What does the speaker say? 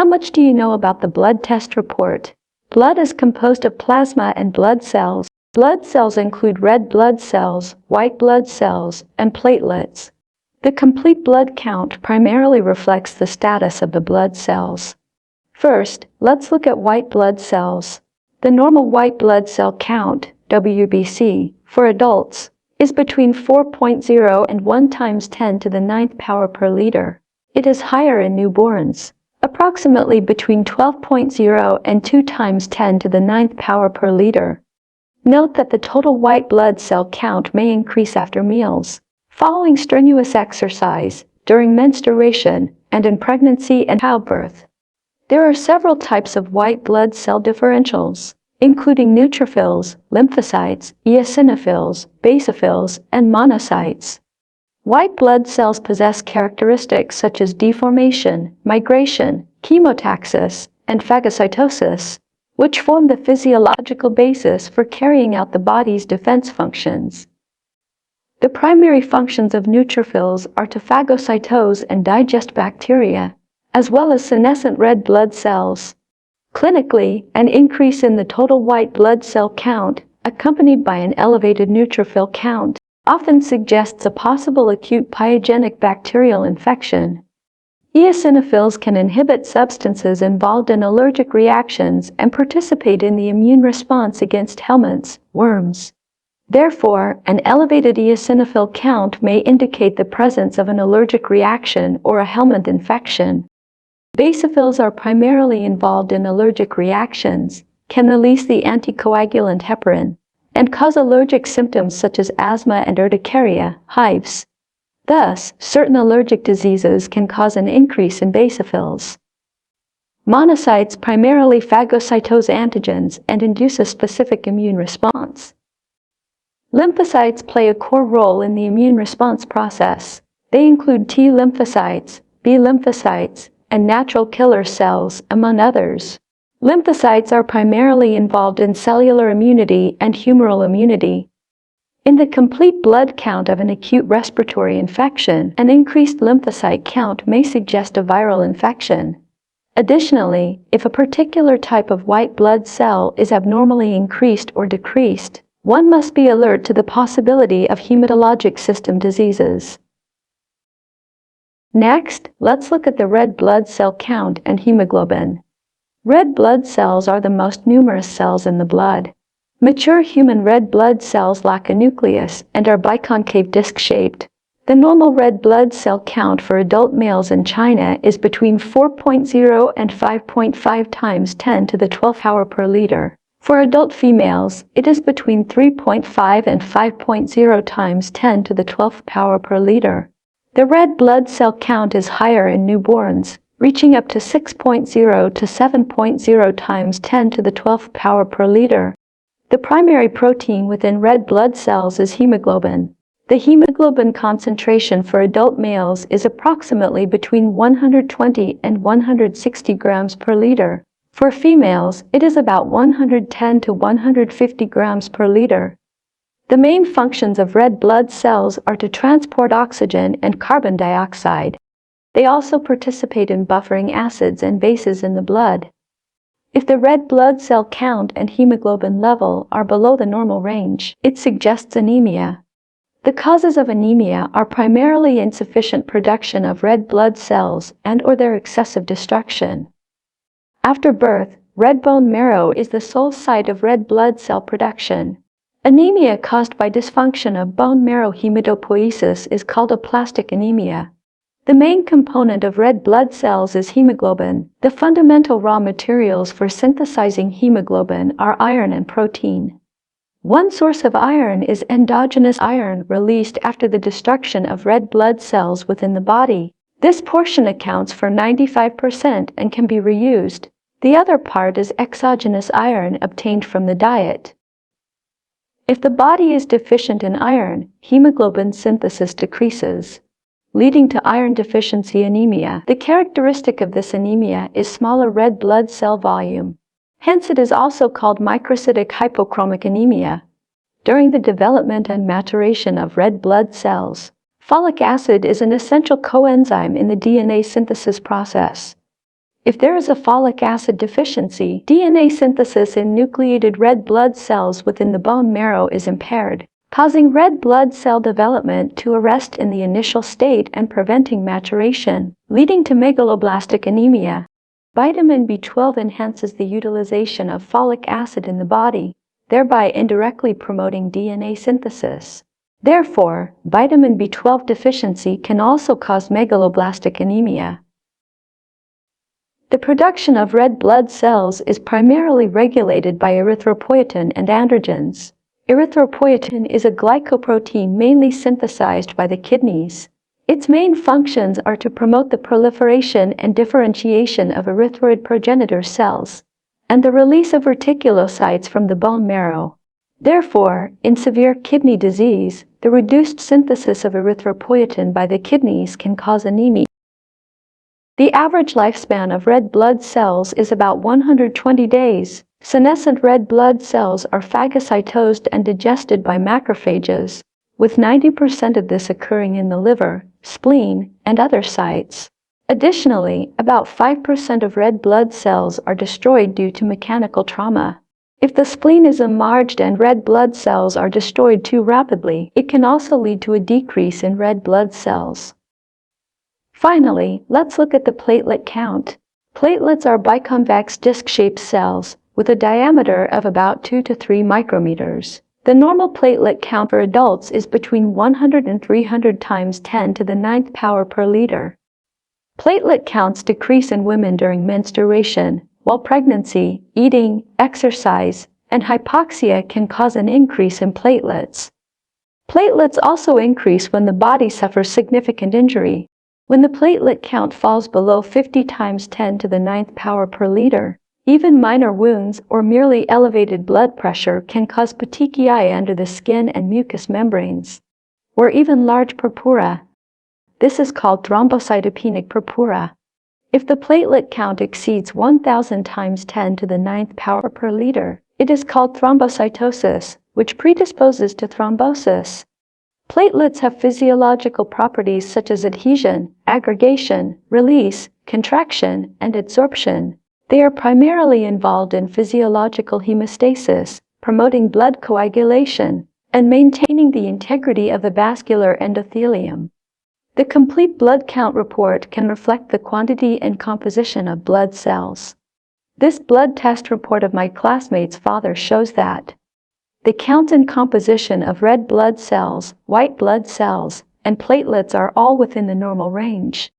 How much do you know about the blood test report? Blood is composed of plasma and blood cells. Blood cells include red blood cells, white blood cells, and platelets. The complete blood count primarily reflects the status of the blood cells. First, let's look at white blood cells. The normal white blood cell count, WBC, for adults is between 4.0 and 1 times 10 to the 9th power per liter. It is higher in newborns, approximately between 12.0 and 2 times 10 to the 9th power per liter. Note that the total white blood cell count may increase after meals, following strenuous exercise, during menstruation, and in pregnancy and childbirth. There are several types of white blood cell differentials, including neutrophils, lymphocytes, eosinophils, basophils, and monocytes. White blood cells possess characteristics such as deformation, migration, chemotaxis, and phagocytosis, which form the physiological basis for carrying out the body's defense functions. The primary functions of neutrophils are to phagocytose and digest bacteria, as well as senescent red blood cells. Clinically, an increase in the total white blood cell count, accompanied by an elevated neutrophil count, often suggests a possible acute pyogenic bacterial infection. Eosinophils can inhibit substances involved in allergic reactions and participate in the immune response against helminths, worms. Therefore, an elevated eosinophil count may indicate the presence of an allergic reaction or a helminth infection. Basophils are primarily involved in allergic reactions, can release the anticoagulant heparin, and cause allergic symptoms such as asthma and urticaria, hives. Thus, certain allergic diseases can cause an increase in basophils. Monocytes primarily phagocytose antigens and induce a specific immune response. Lymphocytes play a core role in the immune response process. They include T lymphocytes, B lymphocytes, and natural killer cells, among others. Lymphocytes are primarily involved in cellular immunity and humoral immunity. In the complete blood count of an acute respiratory infection, an increased lymphocyte count may suggest a viral infection. Additionally, if a particular type of white blood cell is abnormally increased or decreased, one must be alert to the possibility of hematologic system diseases. Next, let's look at the red blood cell count and hemoglobin. Red blood cells are the most numerous cells in the blood. Mature human red blood cells lack a nucleus and are biconcave disc-shaped. The normal red blood cell count for adult males in China is between 4.0 and 5.5 times 10 to the 12th power per liter. For adult females, it is between 3.5 and 5.0 times 10 to the 12th power per liter. The red blood cell count is higher in newborns, reaching up to 6.0 to 7.0 times 10 to the 12th power per liter. The primary protein within red blood cells is hemoglobin. The hemoglobin concentration for adult males is approximately between 120 and 160 grams per liter. For females, it is about 110 to 150 grams per liter. The main functions of red blood cells are to transport oxygen and carbon dioxide. They also participate in buffering acids and bases in the blood. If the red blood cell count and hemoglobin level are below the normal range, it suggests anemia. The causes of anemia are primarily insufficient production of red blood cells and/or their excessive destruction. After birth, red bone marrow is the sole site of red blood cell production. Anemia caused by dysfunction of bone marrow hematopoiesis is called aplastic anemia. The main component of red blood cells is hemoglobin. The fundamental raw materials for synthesizing hemoglobin are iron and protein. One source of iron is endogenous iron released after the destruction of red blood cells within the body. This portion accounts for 95% and can be reused. The other part is exogenous iron obtained from the diet. If the body is deficient in iron, hemoglobin synthesis decreases, leading to iron deficiency anemia. The characteristic of this anemia is smaller red blood cell volume. Hence it is also called microcytic hypochromic anemia. During the development and maturation of red blood cells, folic acid is an essential coenzyme in the DNA synthesis process. If there is a folic acid deficiency, DNA synthesis in nucleated red blood cells within the bone marrow is impaired, causing red blood cell development to arrest in the initial state and preventing maturation, leading to megaloblastic anemia. Vitamin B12 enhances the utilization of folic acid in the body, thereby indirectly promoting DNA synthesis. Therefore, vitamin B12 deficiency can also cause megaloblastic anemia. The production of red blood cells is primarily regulated by erythropoietin and androgens. Erythropoietin is a glycoprotein mainly synthesized by the kidneys. Its main functions are to promote the proliferation and differentiation of erythroid progenitor cells, and the release of reticulocytes from the bone marrow. Therefore, in severe kidney disease, the reduced synthesis of erythropoietin by the kidneys can cause anemia. The average lifespan of red blood cells is about 120 days. Senescent red blood cells are phagocytosed and digested by macrophages, with 90% of this occurring in the liver, spleen, and other sites. Additionally, about 5% of red blood cells are destroyed due to mechanical trauma. If the spleen is enlarged and red blood cells are destroyed too rapidly, it can also lead to a decrease in red blood cells. Finally, let's look at the platelet count. Platelets are biconvex disc-shaped cells with a diameter of about 2 to 3 micrometers. The normal platelet count for adults is between 100 and 300 times 10 to the 9th power per liter. Platelet counts decrease in women during menstruation, while pregnancy, eating, exercise, and hypoxia can cause an increase in platelets. Platelets also increase when the body suffers significant injury. When the platelet count falls below 50 times 10 to the 9th power per liter, even minor wounds or merely elevated blood pressure can cause petechiae under the skin and mucous membranes, or even large purpura. This is called thrombocytopenic purpura. If the platelet count exceeds 1,000 times 10 to the 9th power per liter, it is called thrombocytosis, which predisposes to thrombosis. Platelets have physiological properties such as adhesion, aggregation, release, contraction, and adsorption. They are primarily involved in physiological hemostasis, promoting blood coagulation, and maintaining the integrity of the vascular endothelium. The complete blood count report can reflect the quantity and composition of blood cells. This blood test report of my classmate's father shows that the count and composition of red blood cells, white blood cells, and platelets are all within the normal range.